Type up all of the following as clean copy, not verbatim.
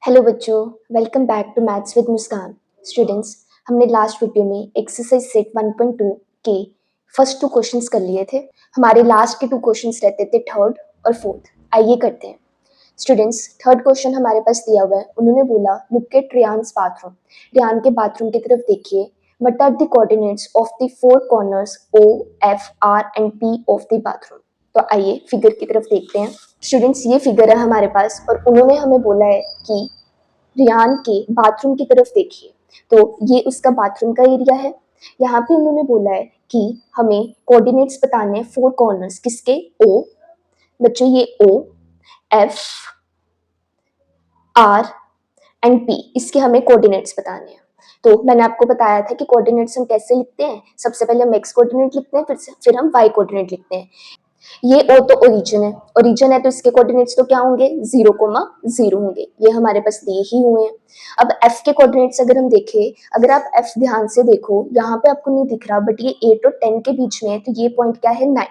Hello बच्चों, welcome back to maths with Muskaan. Students, हमने last video में एक्सरसाइज सेट 1.2 के फर्स्ट 2 क्वेश्चंस कर लिए थे। हमारे लास्ट के 2 क्वेश्चंस रहते थे थर्ड और फोर्थ। आइए करते हैं। स्टूडेंट्स, थर्ड क्वेश्चन हमारे पास दिया हुआ है। उन्होंने बोला look at Riyan's bathroom. Riyan के बाथरूम की तरफ देखिए। What are the coordinates of the 4 corners O, F, R and P of the bathroom. तो आइए फिगर की तरफ देखते हैं। स्टूडेंट्स, ये फिगर है हमारे पास और उन्होंने हमें बोला है कि रियान के बाथरूम की तरफ देखिए। तो ये उसका बाथरूम का एरिया है। यहाँ पे उन्होंने बोला है कि हमें कोऑर्डिनेट्स बताने हैं 4 कॉर्नर्स किसके, O। बच्चों, ये O, F, R and P, इसके हमें कोऑर्डिनेट्स बताने हैं। तो मैंने आपको बताया था कि कोऑर्डिनेट्स हम कैसे लिखते हैं। सबसे पहले हम एक्स कोऑर्डिनेट लिखते हैं, फिर हम वाई कोऑर्डिनेट लिखते हैं। ये ओ तो ओरिजिन है, ओरिजिन है तो इसके कोऑर्डिनेट्स तो क्या होंगे, 0,0 होंगे। ये हमारे पास दिए ही हुए हैं। अब एफ के कोऑर्डिनेट्स अगर हम देखें, अगर आप एफ ध्यान से देखो, यहाँ पे आपको नहीं दिख रहा बट ये 8 और 10 के बीच में है, तो ये पॉइंट क्या है, 9।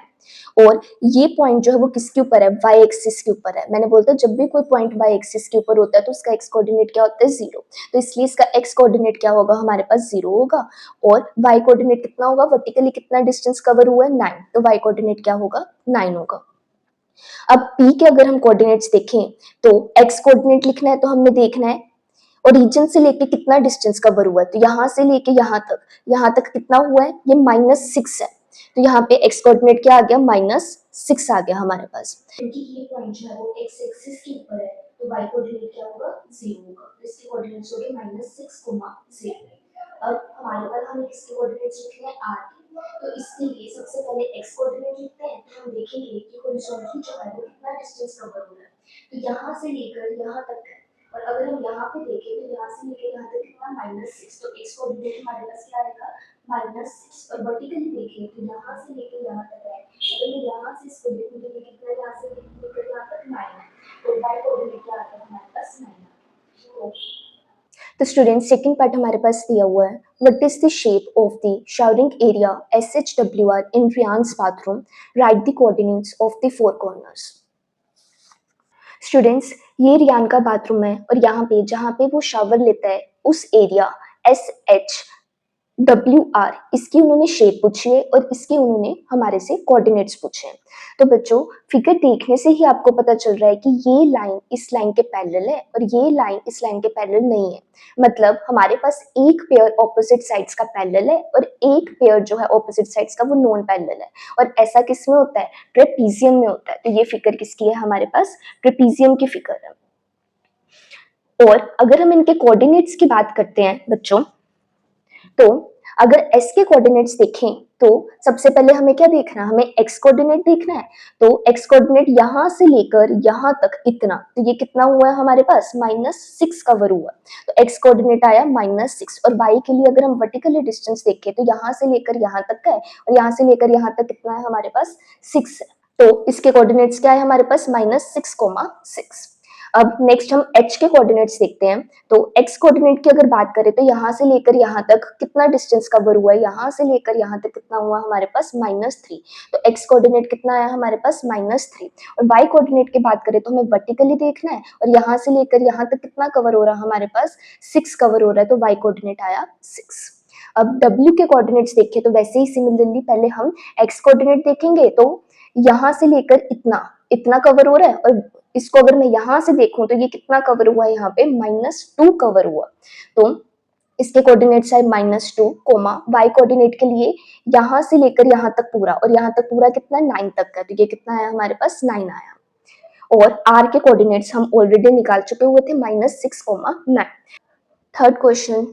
और ये पॉइंट जो है वो किसके ऊपर है, वाई एक्सिस के ऊपर है। मैंने बोलता जब भी कोई पॉइंट वाई एक्सिस के ऊपर होता है तो उसका एक्स कोऑर्डिनेट क्या होता है, 0। तो इसलिए इसका एक्स कोऑर्डिनेट क्या होगा, हमारे पास 0 होगा। और वाई कोऑर्डिनेट कितना होगा, वर्टिकली कितना डिस्टेंस कवर हुआ है, 9। तो वाई कोऑर्डिनेट क्या होगा, 9 होगा। अब P के अगर हम कोऑर्डिनेट्स देखें तो x कोऑर्डिनेट लिखना है तो हमने देखना है ओरिजिन से लेके कितना डिस्टेंस कवर हुआ है। तो यहाँ से लेके यहाँ तक कितना हुआ है, ये -6 है। तो यहाँ पे x कोऑर्डिनेट क्या आ गया, -6 आ गया हमारे पास। क्योंकि ये पॉइंट जो है वो x एक्सिस के ऊपर है तो y कोऑर्डिनेट क्या होगा, 0 होगा। तो इसके कोऑर्डिनेट्स हो गए -6, 0। अब हमारे पास हमें इसके कोऑर्डिनेट्स लिखने हैं r के। तो इसके लिए सबसे पहले x कोऑर्डिनेट लिखते हैं। तो हम देखेंगे कि हॉरिजॉन्टली जो है वो कितना डिस्टेंस कवर हो रहा है। तो यहाँ से लेकर यहाँ तक है। और अगर हम यहाँ पे देखें तो यहाँ से लेकर यहाँ तक कितना, -6। तो x कोऑर्डिनेट हमारे पास क्या आएगा, -6। और वर्टिकली देखें तो यहाँ से लेकर यहाँ तक है। अगर मैं यहाँ से इसको देखूँ तो ये कितना, यहाँ से लेकर यहाँ तक 9 है। तो y कोऑर्डिनेट क्या आता है हमारे पास, 9। तो स्टूडेंट, सेकंड पार्ट हमारे पास दिया हुआ है। What is the shape of the showering area SHWR इन Ryan's bathroom, write the coordinates of the 4 corners. Students, ये रियान का बाथरूम है और यहाँ पे जहाँ पे वो शावर लेता है उस एरिया SHWR, इसकी उन्होंने शेप पूछी है और इसके उन्होंने हमारे से कोऑर्डिनेट्स पूछे हैं। तो बच्चों, फिगर देखने से ही आपको पता चल रहा है कि ये लाइन इस लाइन के पैरेलल है और ये लाइन इस लाइन के पैरेलल नहीं है। मतलब हमारे पास एक पेयर ऑपोजिट साइड्स का पैरेलल है और एक पेयर जो है ऑपोजिट साइड्स का वो नॉन पैरेलल है। और ऐसा किस में होता है, ट्रेपीजियम में होता है। तो ये फिगर किसकी है, हमारे पास ट्रेपीजियम की फिगर है। और अगर हम इनके कोऑर्डिनेट्स की बात करते हैं बच्चों, तो अगर s के कोऑर्डिनेट्स देखें तो सबसे पहले हमें क्या देखना है, हमें x कोऑर्डिनेट देखना है। तो x कोऑर्डिनेट यहाँ से लेकर यहाँ तक इतना, तो ये कितना हुआ है हमारे पास, -6 कवर हुआ। तो x कोऑर्डिनेट आया -6। और y के लिए अगर हम वर्टिकली डिस्टेंस देखें तो यहाँ से लेकर यहाँ तक का है और यहाँ से लेकर यहाँ तक कितना है हमारे पास, 6 है। तो इसके कोऑर्डिनेट्स क्या है हमारे पास, -6,6। अब नेक्स्ट हम h के कोऑर्डिनेट्स देखते हैं। तो x कोऑर्डिनेट की अगर बात करें तो यहाँ से लेकर यहाँ तक कितना डिस्टेंस कवर हुआ है, यहाँ से लेकर यहाँ तक कितना हुआ हमारे पास, -3। तो x कोऑर्डिनेट कितना आया हमारे पास, -3। और y कोऑर्डिनेट की बात करें तो हमें वर्टिकली देखना है और यहाँ से लेकर यहाँ तक कितना कवर हो रहा है हमारे पास, 6 कवर हो रहा है। तो y कोऑर्डिनेट आया 6। अब w के कोऑर्डिनेट्स देखें तो वैसे ही सिमिलरली पहले हम x कोऑर्डिनेट देखेंगे। तो यहाँ से लेकर इतना इतना कवर हो रहा है और इसको अगर मैं यहाँ से देखूं तो ये कितना कवर हुआ है, यहाँ पे -2 कवर हुआ। तो इसके कोऑर्डिनेट्स है -2, y कोऑर्डिनेट के लिए यहाँ से लेकर यहाँ तक पूरा और यहाँ तक पूरा कितना, 9 तक का। तो ये कितना आया हमारे पास, 9 आया। और r के कोऑर्डिनेट्स हम ऑलरेडी निकाल चुके हुए थे, -6,9। थर्ड क्वेश्चन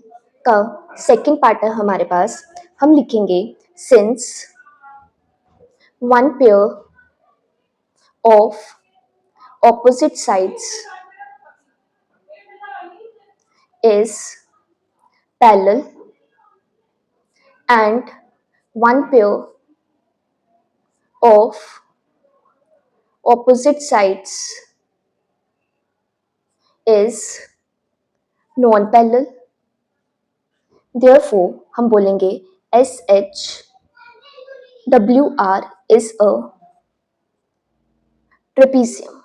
का सेकंड पार्ट है हमारे पास। हम लिखेंगे since one pair of opposite sides is parallel and one pair of opposite sides is non-parallel, therefore हम बोलेंगे SHWR is a trapezium।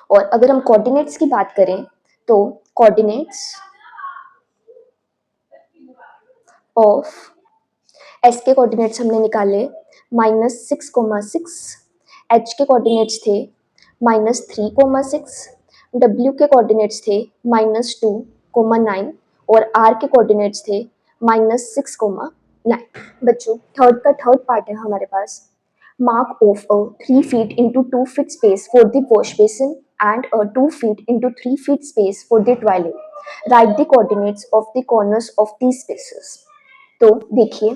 और अगर हम कोऑर्डिनेट्स की बात करें तो कोऑर्डिनेट्स ऑफ एस के कोऑर्डिनेट्स हमने निकाले -6,6, एच के कोऑर्डिनेट्स थे -3,6, डब्ल्यू के कोऑर्डिनेट्स थे -2,9 और आर के कोऑर्डिनेट्स थे -6,9। बच्चों थर्ड का थर्ड पार्ट है हमारे पास, mark of a 3 feet into 2 feet space for the wash basin and a 2 feet into 3 feet space for the toilet. Write the coordinates of the corners of these spaces. तो देखिए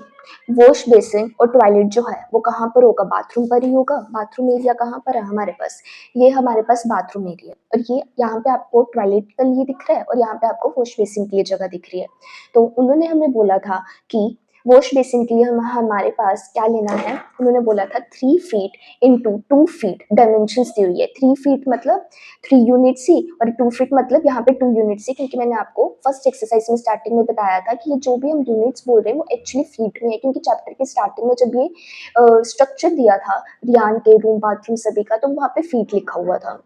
wash basin और toilet जो है वो कहाँ पर होगा, bathroom पर ही होगा। बाथरूम एरिया कहाँ पर है हमारे पास, ये हमारे पास बाथरूम एरिया, और ये यहाँ पे आपको टॉयलेट के लिए दिख रहा है और यहाँ पे आपको वॉश बेसिन के लिए जगह दिख रही है। तो उन्होंने हमें बोला था कि वॉश बेसिन के लिए हमारे पास क्या लेना है, उन्होंने बोला था 3 फीट इंटू 2 फीट डायमेंशन दी हुई है। 3 फीट मतलब 3 यूनिट सी और 2 फीट मतलब यहाँ पे 2 यूनिट सी, क्योंकि मैंने आपको फर्स्ट एक्सरसाइज में स्टार्टिंग में बताया था कि ये जो भी हम यूनिट्स बोल रहे हैं वो एक्चुअली फीट में है, क्योंकि चैप्टर के स्टार्टिंग में जब ये स्ट्रक्चर दिया था रियान के रूम बाथरूम सभी का, तो वहाँ पे फीट लिखा हुआ था।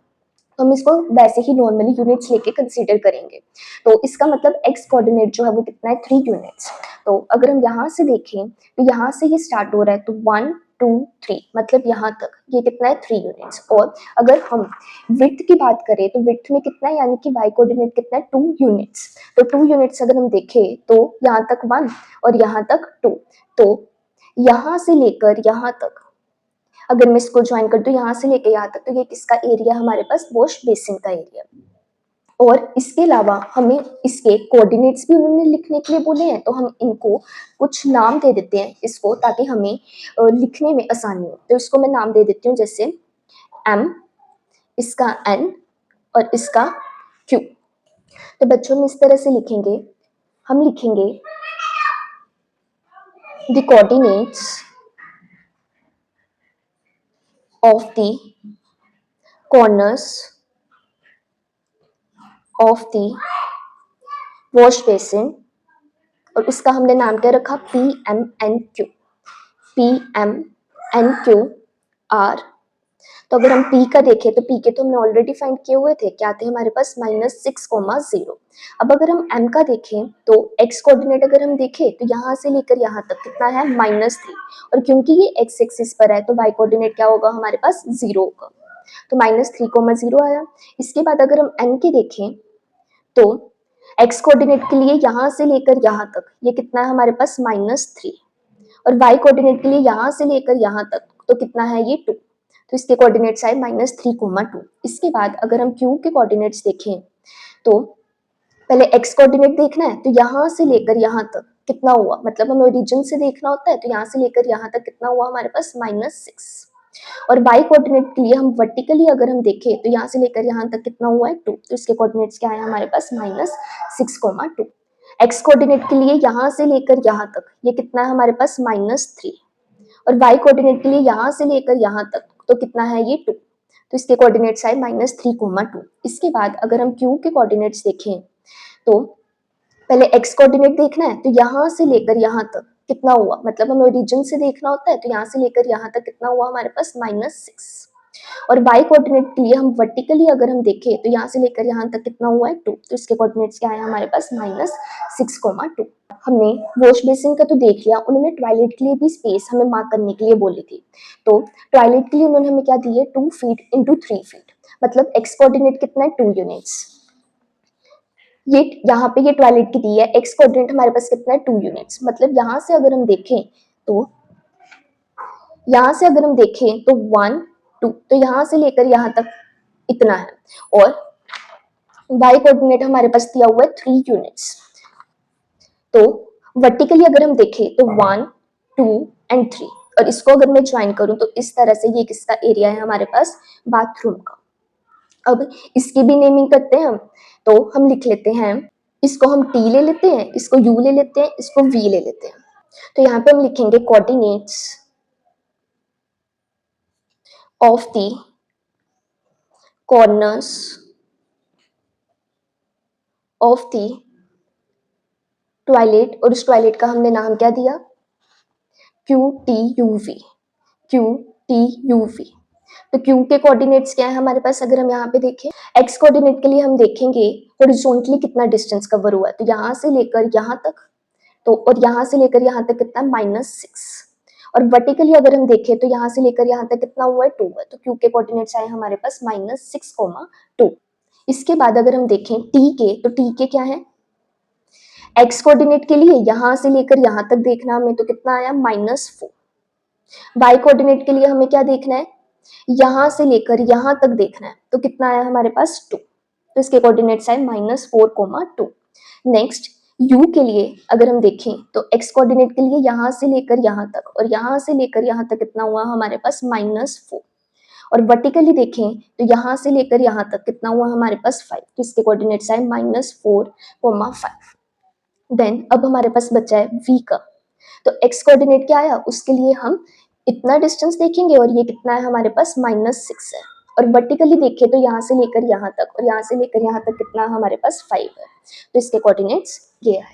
तो हम इसको वैसे ही नॉर्मली यूनिट्स लेके कंसीडर करेंगे। तो इसका मतलब एक्स कोऑर्डिनेट जो है वो कितना है, 3 यूनिट्स। तो अगर हम यहाँ से देखें तो यहाँ से ये स्टार्ट हो रहा है, तो 1 2 3 मतलब यहाँ तक ये कितना है, 3 यूनिट्स। और अगर हम विड्थ की बात करें तो विड्थ में कितना है, यानी कि वाई कोऑर्डिनेट कितना है, 2 यूनिट्स। तो 2 यूनिट्स अगर हम देखें तो यहाँ तक 1 और यहाँ तक 2, तो यहाँ से लेकर यहाँ तक अगर मैं इसको ज्वाइन कर दूं यहाँ से लेके यहाँ तक, तो ये किसका एरिया हमारे पास, वॉश बेसिन का एरिया। और इसके अलावा हमें इसके कोऑर्डिनेट्स भी उन्होंने लिखने के लिए बोले हैं, तो हम इनको कुछ नाम दे देते हैं इसको, ताकि हमें लिखने में आसानी हो। तो इसको मैं नाम दे देती हूँ, जैसे m, इसका n और इसका q। तो बच्चों हम इस तरह से लिखेंगे, हम लिखेंगे the coordinates of the corners of the wash basin, और इसका हमने नाम क्या रखा, PMNQ, PMNQR। तो अगर हम P का देखें तो P के तो हमने ऑलरेडी फाइंड किए हुए थे, क्या थे हमारे पास, -6,0। अब अगर हम M का देखें तो x कोऑर्डिनेट अगर हम देखें तो यहाँ से लेकर यहाँ तक कितना है, -3, और क्योंकि ये x एक्सिस पर है तो y कोऑर्डिनेट क्या होगा हमारे पास, 0 होगा। तो -3,0 आया। इसके बाद अगर हम n के देखें तो x कोऑर्डिनेट के लिए यहाँ से लेकर यहाँ तक ये कितना है हमारे पास, -3, और y कोऑर्डिनेट के लिए यहाँ से लेकर यहाँ तक तो कितना है, ये 2। तो इसके कोऑर्डिनेट्स आए -3,2। इसके बाद अगर हम q के कोऑर्डिनेट्स देखें तो पहले x कोऑर्डिनेट देखना है, तो यहाँ से लेकर यहाँ तक कितना हुआ, मतलब हमें ओरिजिन से देखना होता है, तो यहाँ से लेकर यहाँ तक कितना हुआ हमारे पास, -6। और y कोऑर्डिनेट के लिए हम वर्टिकली अगर हम देखें तो यहाँ से लेकर यहाँ तक कितना हुआ है, 2। तो इसके कोऑर्डिनेट्स क्या है हमारे पास, -6,2। x कोऑर्डिनेट के लिए यहाँ से लेकर यहाँ तक ये कितना है हमारे पास, -3, और y कोऑर्डिनेट के लिए यहाँ से लेकर यहाँ तक तो कितना है, ये 2। तो इसके कोऑर्डिनेट्स आए -3,2। इसके बाद अगर हम q के कोऑर्डिनेट्स देखें तो पहले x कोऑर्डिनेट देखना है, तो यहाँ से लेकर यहाँ तक कितना हुआ, मतलब हमें ओरिजिन से देखना होता है, तो यहाँ से लेकर यहाँ तक कितना हुआ हमारे पास, -6। और y कोऑर्डिनेट के लिए हम वर्टिकली अगर हम देखें तो यहाँ से लेकर यहाँ तक कितना हुआ है, 2। तो इसके कोऑर्डिनेट्स क्या है हमारे पास, -6,2। हमने वॉश बेसिन का तो देख लिया, उन्होंने टॉयलेट के लिए भी स्पेस हमें मार्क करने के लिए बोली थी। तो टॉयलेट के लिए उन्होंने हमें क्या दी है, 2 फीट इंटू 3 फीट, मतलब x कोऑर्डिनेट कितना है, 2 यूनिट्स। ये यहाँ पे ये टॉयलेट की दी है, x कोऑर्डिनेट हमारे पास कितना है, 2 यूनिट्स। मतलब यहाँ से अगर हम देखें तो यहाँ से अगर हम देखें तो 1 2, तो यहाँ से लेकर यहाँ तक इतना है। और y कोऑर्डिनेट हमारे पास दिया हुआ है 3 यूनिट्स। तो वर्टिकली अगर हम देखें तो 1 2 एंड 3, और इसको अगर मैं ज्वाइन करूं तो इस तरह से ये किसका एरिया है हमारे पास, बाथरूम का। अब इसकी भी नेमिंग करते हैं हम, तो हम लिख लेते हैं, इसको हम t ले लेते हैं, इसको u ले लेते हैं, इसको v ले लेते हैं। तो यहाँ पे हम लिखेंगे coordinates of the corners of the toilet, और उस टॉयलेट का हमने नाम क्या दिया, QTUV, QTUV। तो क्यू के कोऑर्डिनेट्स क्या है हमारे पास, अगर हम यहाँ पे देखें एक्स कोऑर्डिनेट के लिए हम देखेंगे हॉरिजॉन्टली कितना डिस्टेंस कवर हुआ है, तो यहाँ से लेकर यहाँ तक, तो और यहाँ से लेकर यहाँ तक कितना -6, और वर्टिकली अगर हम देखें तो यहाँ से लेकर यहाँ तक कितना हुआ है 2 है, तो क्यू के कोऑर्डिनेट्स आए हमारे पास -6, 2। इसके बाद अगर हम देखें टी के, तो टी के क्या है, एक्स कोऑर्डिनेट के लिए यहाँ से लेकर यहाँ तक देखना हमें, तो कितना आया -4। वाई कोऑर्डिनेट के लिए हमें क्या देखना है, यहाँ से लेकर यहाँ तक देखना है, तो कितना आया हमारे पास 2, तो इसके कोऑर्डिनेट्स आए -4, 2। नेक्स्ट u के लिए अगर हम देखें तो x कोऑर्डिनेट के लिए यहाँ से लेकर यहाँ तक और यहाँ से लेकर यहाँ तक कितना हुआ हमारे पास -4, और वर्टिकली देखें तो यहाँ से लेकर यहाँ तक कितना हुआ हमारे पास 5, तो इसके कोऑर्डिनेट्स आए -4, 5। देन अब हमारे पास बचा है v का, तो x कोऑर्डिनेट क्या आया, उसके लिए हम इतना डिस्टेंस देखेंगे और ये कितना है हमारे पास -6 है, और वर्टिकली देखें तो यहाँ से लेकर यहाँ तक और यहाँ से लेकर यहाँ तक कितना हमारे पास 5 है, तो इसके कोऑर्डिनेट्स ये है।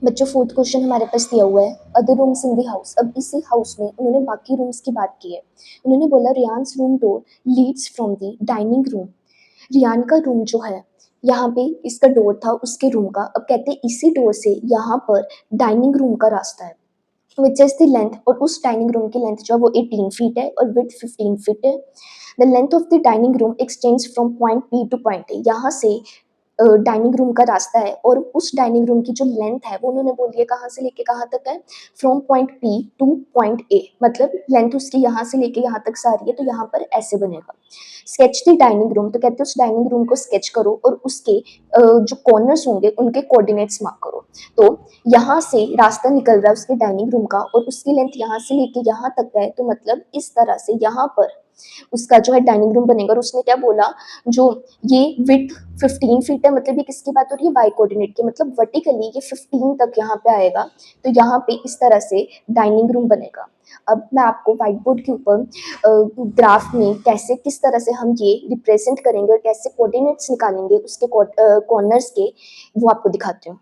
बच्चों फोर्थ क्वेश्चन हमारे पास दिया हुआ है other rooms in the house. अब इसी हाउस में उन्होंने बाकी रूम्स की बात की है। उन्होंने बोला Ryan's room door leads from the dining room. Ryan का रूम जो है यहाँ पे इसका डोर था उसके रूम का, अब कहते हैं इसी डोर से यहाँ पर डाइनिंग रूम का रास्ता है, विच इज द लेंथ, और उस डाइनिंग रूम की लेंथ जो है वो 18 फीट है और विड्थ 15 फीट है। The length of the dining room extends from point P two point A. यहाँ से डाइनिंग रूम का रास्ता है और उस डाइनिंग रूम की जो लेंथ है वो उन्होंने बोली है कहाँ से लेके कहाँ तक है, from point P two point A, मतलब लेंथ उसकी यहाँ से लेके यहाँ तक सारी है, तो यहाँ पर ऐसे बनेगा। स्केच द डाइनिंग रूम, तो कहते हैं उस डाइनिंग रूम को स्केच करो और उसके जो कॉर्नर्स होंगे उनके कोऑर्डिनेट्स मार्क करो। तो यहाँ से रास्ता निकल रहा है उसके डाइनिंग रूम का और उसकी लेंथ यहाँ से लेके यहाँ तक है, तो मतलब इस तरह से यहाँ पर उसका जो है डाइनिंग रूम बनेगा। और उसने क्या बोला, जो ये विड्थ 15 फीट है, मतलब ये किसकी बात हो रही है, वाई कोऑर्डिनेट की, मतलब वर्टिकली ये 15 तक यहाँ पे आएगा, तो यहाँ पे इस तरह से डाइनिंग रूम बनेगा। अब मैं आपको व्हाइट बोर्ड के ऊपर ग्राफ में कैसे किस तरह से हम ये रिप्रेजेंट करेंगे और कैसे कोऑर्डिनेट्स निकालेंगे उसके कॉर्नर्स के, वो आपको दिखाती हूँ।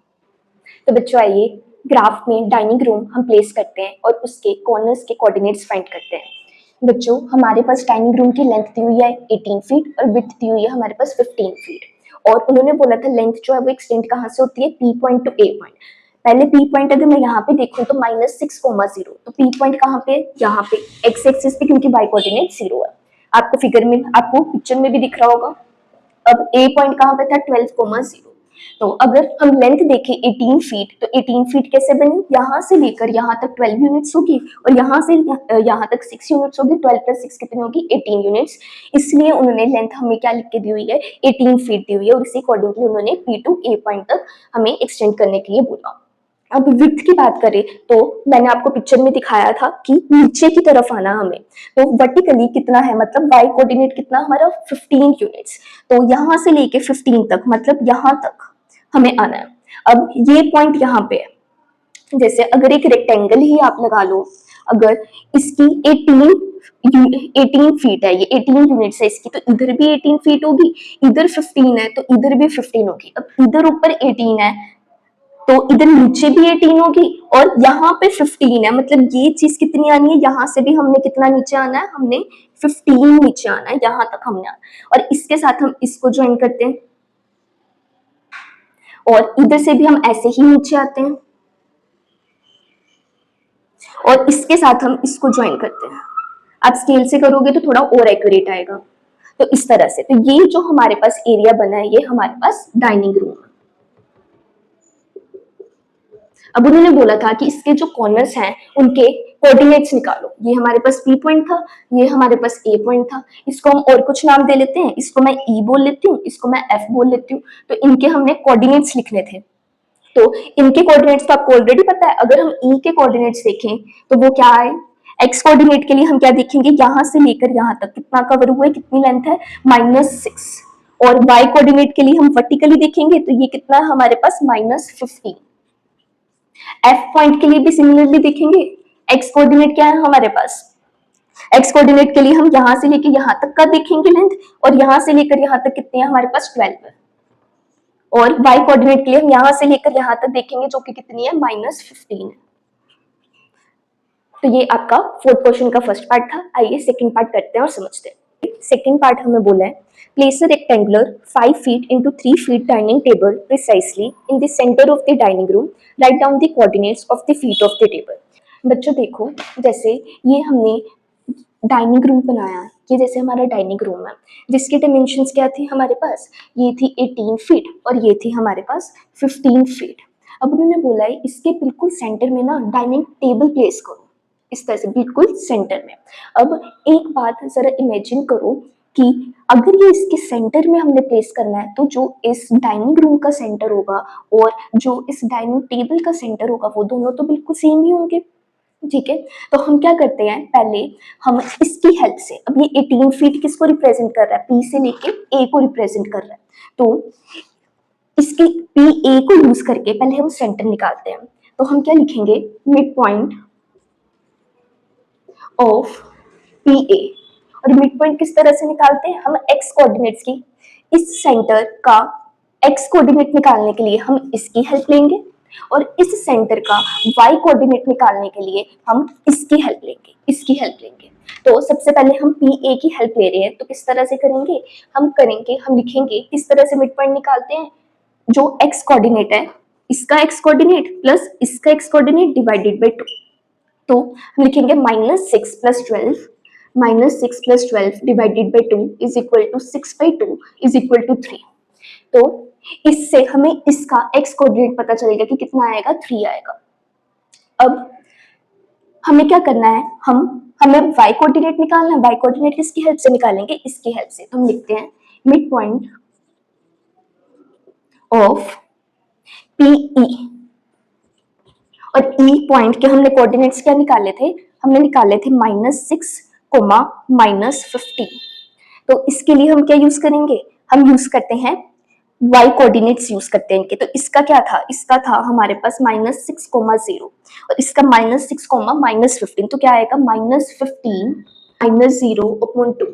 तो बच्चों आइए ग्राफ में डाइनिंग रूम हम प्लेस करते हैं और उसके कॉर्नर्स के कोऑर्डिनेट्स फाइंड करते हैं। बच्चों हमारे पास डाइनिंग रूम की लेंथ दी हुई है 18 फीट और विड्थ दी हुई है हमारे पास 15 फीट, और उन्होंने बोला था लेंथ जो है वो एक्सटेंड कहाँ से होती है, पी पॉइंट टू ए पॉइंट। पहले पी पॉइंट अगर मैं यहाँ पे देखूँ तो -6, 0, तो पी पॉइंट कहाँ पे, यहाँ पे एक्स एक्सिस पे, क्योंकि वाई कोऑर्डिनेट 0 है, आपको फिगर में आपको पिक्चर में भी दिख रहा होगा। अब ए पॉइंट कहाँ पे था, 12, 0। तो अगर हम लेंथ देखें 18 फीट, तो 18 फीट कैसे बनी, यहाँ से लेकर यहाँ तक 12 यूनिट्स होगी और यहाँ से यहाँ तक 6 यूनिट्स होगी, 12 + 6 कितनी होगी, 18 यूनिट्स। इसलिए उन्होंने लेंथ हमें क्या लिख के दी हुई है, 18 फीट दी हुई है, और इसी अकॉर्डिंगली उन्होंने पी टू ए पॉइंट तक हमें एक्सटेंड करने के लिए बोला। अब विड्थ की बात करें तो मैंने आपको पिक्चर में दिखाया था कि नीचे की तरफ आना हमें, तो वर्टिकली कितना है, मतलब वाई कोऑर्डिनेट कितना हमारा 15 यूनिट्स, तो यहाँ से लेके 15 तक मतलब यहाँ तक हमें आना है। अब ये पॉइंट यहाँ पे है, जैसे अगर एक रेक्टेंगल ही आप लगा लो, अगर इसकी 18 फीट है, ये 18 यूनिट्स है इसकी, तो इधर भी 18 फीट होगी, इधर 15 है तो इधर भी 15 होगी। अब इधर ऊपर 18 है तो इधर नीचे भी 18 होगी और यहाँ पे 15 है, मतलब ये चीज कितनी आनी है, यहाँ से भी हमने कितना नीचे आना है, हमने 15 नीचे आना है, यहाँ तक हमने आना, और इसके साथ हम इसको ज्वाइन करते हैं और इधर से भी हम ऐसे ही नीचे आते हैं और इसके साथ हम इसको ज्वाइन करते हैं। आप स्केल से करोगे तो थोड़ा और एक्यूरेट आएगा। तो इस तरह से, तो ये जो हमारे पास एरिया बना है ये हमारे पास डाइनिंग रूम है। अब उन्होंने बोला था कि इसके जो कॉर्नर्स हैं उनके कोऑर्डिनेट्स निकालो। ये हमारे पास पी पॉइंट था, ये हमारे पास ए पॉइंट था, इसको हम और कुछ नाम दे लेते हैं, इसको मैं ई बोल लेती हूँ, इसको मैं एफ बोल लेती हूँ। तो इनके हमने कोऑर्डिनेट्स लिखने थे, तो इनके कोऑर्डिनेट्स तो आपको ऑलरेडी पता है। अगर हम ई के कोऑर्डिनेट्स देखें तो वो क्या है, एक्स कोऑर्डिनेट के लिए हम क्या देखेंगे, यहाँ से लेकर यहाँ तक कितना कवर हुआ है, कितनी लेंथ है, -6, और वाई कोऑर्डिनेट के लिए हम वर्टिकली देखेंगे तो ये कितना है हमारे पास, -15। एफ पॉइंट के लिए भी सिमिलरली देखेंगे, एक्स कोऑर्डिनेट क्या है हमारे पास, एक्स कोऑर्डिनेट के लिए हम यहाँ से लेकर यहाँ तक का देखेंगे लेंथ, और यहाँ से लेकर यहाँ तक कितने है हमारे पास, 12 है, और वाई कोऑर्डिनेट के लिए हम यहाँ से लेकर यहाँ तक देखेंगे जो कि कितनी है, -15 है। तो ये आपका फोर्थ क्वेश्चन का फर्स्ट पार्ट था। आइए सेकंड पार्ट करते हैं और समझते हैं। सेकंड पार्ट हमें बोला है, place a rectangular 5 feet into 3 feet dining table precisely in the center of the dining room. Write down the coordinates of the feet of the table. बच्चों देखो, जैसे ये हमने डाइनिंग रूम बनाया, ये जैसे हमारा डाइनिंग रूम है जिसकी डायमेंशंस क्या थी हमारे पास, ये थी 18 फीट और ये थी हमारे पास 15 फीट। अब उन्होंने बोला है इसके बिल्कुल सेंटर में ना डाइनिंग टेबल प्लेस करो, इस तरह से बिल्कुल सेंटर में। अब एक बात जरा इमेजिन करो कि अगर ये इसके सेंटर में हमने प्लेस करना है तो जो इस डाइनिंग रूम का सेंटर होगा और जो इस डाइनिंग टेबल का सेंटर होगा वो दोनों तो बिल्कुल सेम ही होंगे। ठीक है, तो हम क्या करते हैं, पहले हम इसकी हेल्प से, अब ये 18 फीट किसको रिप्रेजेंट कर रहा है, पी से लेके ए को रिप्रेजेंट कर रहा है, तो इसकी पी ए को यूज करके पहले हम सेंटर निकालते हैं। तो हम क्या लिखेंगे, mid point of P A. और मिड पॉइंट किस तरह से निकालते हैं, हम एक्स कोऑर्डिनेट्स की, इस सेंटर का एक्स कोऑर्डिनेट निकालने के लिए हम इसकी हेल्प लेंगे और इस सेंटर का वाई कोऑर्डिनेट निकालने के लिए हम इसकी हेल्प लेंगे, इसकी हेल्प लेंगे। तो सबसे पहले हम पी ए की हेल्प ले रहे हैं, तो किस तरह से करेंगे, हम लिखेंगे किस तरह से मिड पॉइंट निकालते हैं, जो एक्स कोऑर्डिनेट है इसका एक्स कोऑर्डिनेट प्लस इसका एक्स कोऑर्डिनेट डिवाइडेड बाई 2। तो हम लिखेंगे -6 + 12 divided by 2 is equal to 6/2 is equal to 3। तो इससे हमें इसका एक्स कोऑर्डिनेट पता चलेगा कि कितना आएगा, 3 आएगा। अब हमें क्या करना है, हमें वाई कोऑर्डिनेट निकालना है। वाई कोऑर्डिनेट किसकी हेल्प से निकालेंगे, इसकी हेल्प से। तो हम लिखते हैं मिड पॉइंट ऑफ पीई, और ई पॉइंट के हमने कोऑर्डिनेट्स क्या निकाले थे, हमने निकाले थे -6, तो इसके लिए हम क्या यूज करेंगे, हम यूज करते हैं y कोऑर्डिनेट्स यूज करते हैं इनके। तो इसका क्या था, इसका था हमारे पास -6, और इसका -6, -15, तो क्या आएगा -15 -0/2।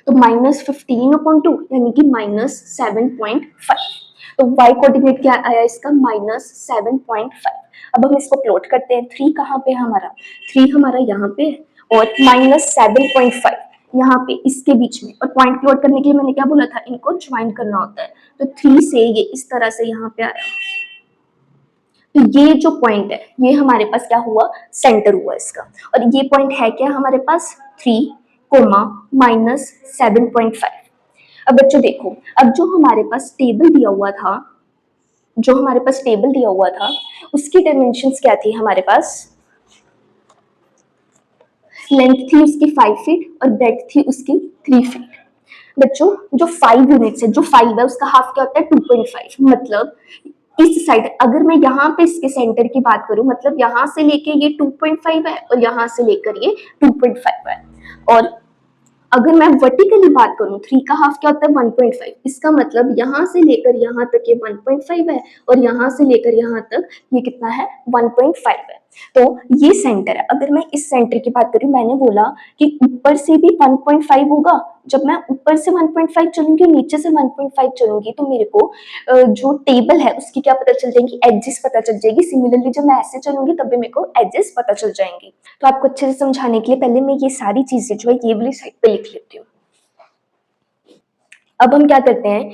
तो -15/2 यानी कि -7.5। तो y कोऑर्डिनेट क्या आया इसका, -7.5। अब हम इसको प्लॉट करते हैं, 3 कहाँ पे है हमारा, 3 हमारा यहाँ पे और -7.5 यहाँ पे इसके बीच में। और पॉइंट प्लॉट करने के लिए मैंने क्या बोला था, इनको ज्वाइन करना होता है। तो 3 से ये इस तरह से यहाँ पे आया, तो ये जो पॉइंट है ये हमारे पास क्या हुआ, सेंटर हुआ इसका। और ये पॉइंट है क्या हमारे पास, 3, -7.5। अब बच्चों देखो, अब जो हमारे पास टेबल दिया हुआ था, उसकी डायमेंशंस क्या थी हमारे पास, लेंथ थी उसकी 5 फीट और ब्रेड्थ थी उसकी 3 फीट। बच्चों जो 5 यूनिट्स है, जो 5 है उसका हाफ क्या होता है, 2.5। मतलब इस साइड, अगर मैं यहाँ पे इसके सेंटर की बात करूं, मतलब यहाँ से लेके ये 2.5 है और यहाँ से लेकर ये 2.5 है। और अगर मैं वर्टिकली बात करूं, 3 का हाफ क्या होता है, 1.5। इसका मतलब यहाँ से लेकर यहाँ तक ये 1.5 है और यहाँ से लेकर यहाँ तक ये कितना है, 1.5 है। तो ये सेंटर है। अगर मैं इस सेंटर की बात करूं, मैंने बोला कि ऊपर से भी 1.5 होगा। जब मैं ऊपर से 1.5 चलूंगी, नीचे से 1.5 चलूंगी, तो मेरे को जो टेबल है उसकी क्या पता चल जाएगी, एजेस पता चल जाएगी। सिमिलरली जब मैं ऐसे चलूंगी तब भी मेरे को एजेस पता चल जाएंगी। तो आपको अच्छे से समझाने के लिए पहले मैं ये सारी चीजें जो है ये वाली साइड पे लिख लेती हूँ। अब हम क्या करते हैं,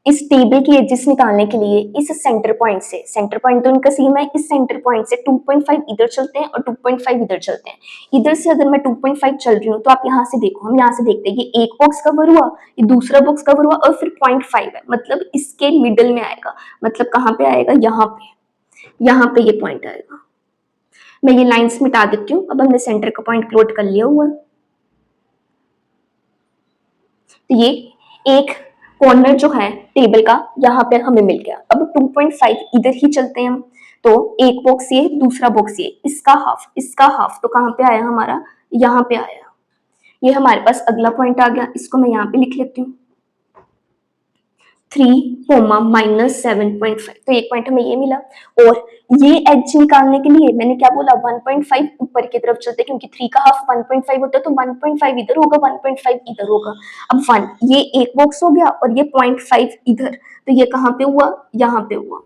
इस टेबल की एजेस निकालने के लिए इस सेंटर पॉइंट से, सेंटर पॉइंट तो इनका सेम है, इस सेंटर पॉइंट से 2.5 इधर चलते हैं और 2.5 इधर चलते हैं। इधर से अगर मैं 2.5 चल रही हूँ तो आप यहाँ से देखो, हम यहाँ से देखते हैं ये एक बॉक्स कवर हुआ, ये दूसरा बॉक्स कवर हुआ और फिर 0.5 है, मतलब इसके मिडल में आएगा। मतलब कहाँ पे आएगा, यहाँ पे ये पॉइंट आएगा। मैं ये लाइन्स मिटा देती हूँ। अब हमने सेंटर का पॉइंट प्लॉट कर लिया हुआ है। तो ये एक कॉर्नर जो है टेबल का यहाँ पे हमें मिल गया। अब 2.5 इधर ही चलते हैं हम। तो एक बॉक्स ये, दूसरा बॉक्स ये, इसका हाफ तो कहाँ पे आया हमारा, यहाँ पे आया। ये हमारे पास अगला पॉइंट आ गया, इसको मैं यहाँ पे लिख लेती हूँ 3, -7.5। तो एक पॉइंट हमें ये मिला। और ये एज निकालने के लिए मैंने क्या बोला, 1.5 ऊपर की तरफ चलते, क्योंकि 3 का हाफ 1.5 होता है, तो 1.5 इधर होगा, 1.5 इधर होगा। अब 1 ये एक बॉक्स हो गया और ये 0.5 इधर, तो ये कहाँ पे हुआ, यहाँ पे हुआ।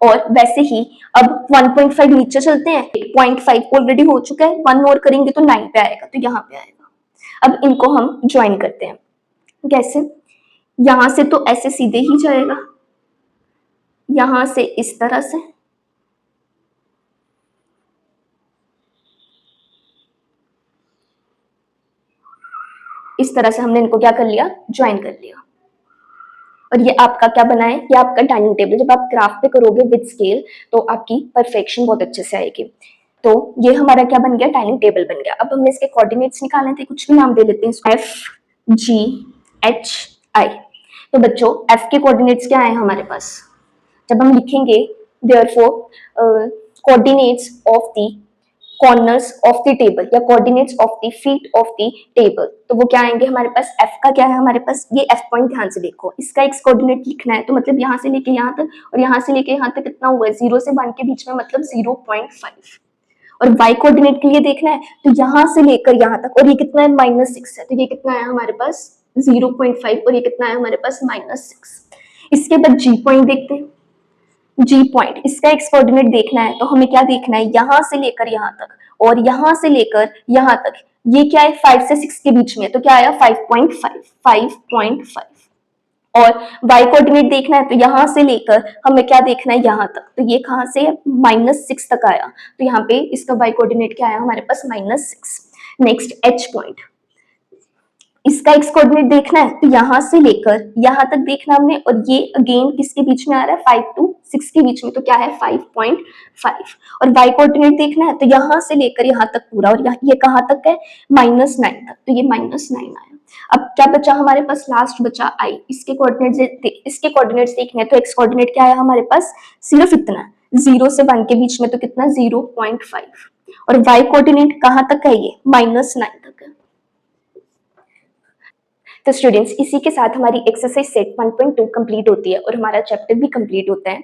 और वैसे ही अब 1.5 नीचे चलते हैं, 8.5 ऑलरेडी हो चुका है, 1 और करेंगे तो 9 पे आएगा, तो यहाँ पे आएगा। अब इनको हम ज्वाइन करते हैं। कैसे? यहां से तो ऐसे सीधे ही जाएगा, यहां से इस तरह से, इस तरह से हमने इनको क्या कर लिया, ज्वाइन कर लिया। और ये आपका क्या बना है, ये आपका डाइनिंग टेबल। जब आप ग्राफ पे करोगे विद स्केल तो आपकी परफेक्शन बहुत अच्छे से आएगी। तो ये हमारा क्या बन गया, डाइनिंग टेबल बन गया। अब हमने इसके कोऑर्डिनेट्स निकालने थे, कुछ भी नाम दे लेते हैं, एफ जी एच आई। तो बच्चों एफ के कोऑर्डिनेट्स क्या है हमारे पास, जब हम लिखेंगे therefore coordinates of the corners of the table या coordinates of the feet of the table, तो वो क्या आएंगे हमारे पास, एफ का क्या है हमारे पास, ये एफ पॉइंट ध्यान से देखो, इसका एक्स कोऑर्डिनेट लिखना है, तो मतलब यहाँ से लेके यहाँ तक और यहाँ से लेके यहाँ तक कितना हुआ है, 0 से 1 के बीच में, मतलब 0.5। और y कोऑर्डिनेट के लिए देखना है तो यहाँ से लेकर यहाँ तक, और ये कितना है, -6 है, तो ये कितना है हमारे पास 0.5, और ये कितना है हमारे पास -6। इसके बाद जी पॉइंट देखते हैं। जी पॉइंट, इसका एक्स कोऑर्डिनेट देखना है तो हमें क्या देखना है, यहां से लेकर यहां तक और यहां से लेकर यहां तक, ये क्या है 5 से 6 के बीच में, तो क्या आया 5.5। और y कोऑर्डिनेट देखना है तो यहां से लेकर हमें क्या देखना है, यहां तक, तो ये कहां से -6 तक आया, तो यहाँ पे इसका y कोऑर्डिनेट क्या आया हमारे पास, -6। नेक्स्ट h पॉइंट, इसका एक्स कोऑर्डिनेट देखना है तो यहां से लेकर यहां तक देखना हमने, और ये अगेन किसके बीच में आ रहा है, 5 to 6 के बीच में, तो क्या है 5.5। और y कोऑर्डिनेट देखना है तो यहां से लेकर यहां तक पूरा, और ये कहां तक है, -9 तक, तो ये -9 आया। अब क्या बचा हमारे पास, लास्ट बचा i। इसके कोऑर्डिनेट्स देखने हैं तो एक्स कोऑर्डिनेट क्या है हमारे पास, सिर्फ इतना 0 से 1 के बीच में, तो कितना 0.5। और y कोऑर्डिनेट कहां तक है, ये -9 तक है। तो स्टूडेंट्स इसी के साथ हमारी एक्सरसाइज सेट 1.2 कंप्लीट होती है और हमारा चैप्टर भी कंप्लीट होता है।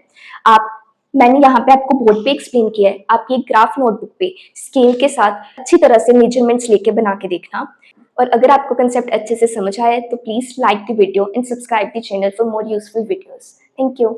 मैंने यहाँ पे आपको बोर्ड पे एक्सप्लेन किया है, आप ये ग्राफ नोटबुक पे स्केल के साथ अच्छी तरह से मेजरमेंट्स लेके बना के देखना। और अगर आपको कंसेप्ट अच्छे से समझ आया है तो please like the video and subscribe the channel for more useful videos. Thank you.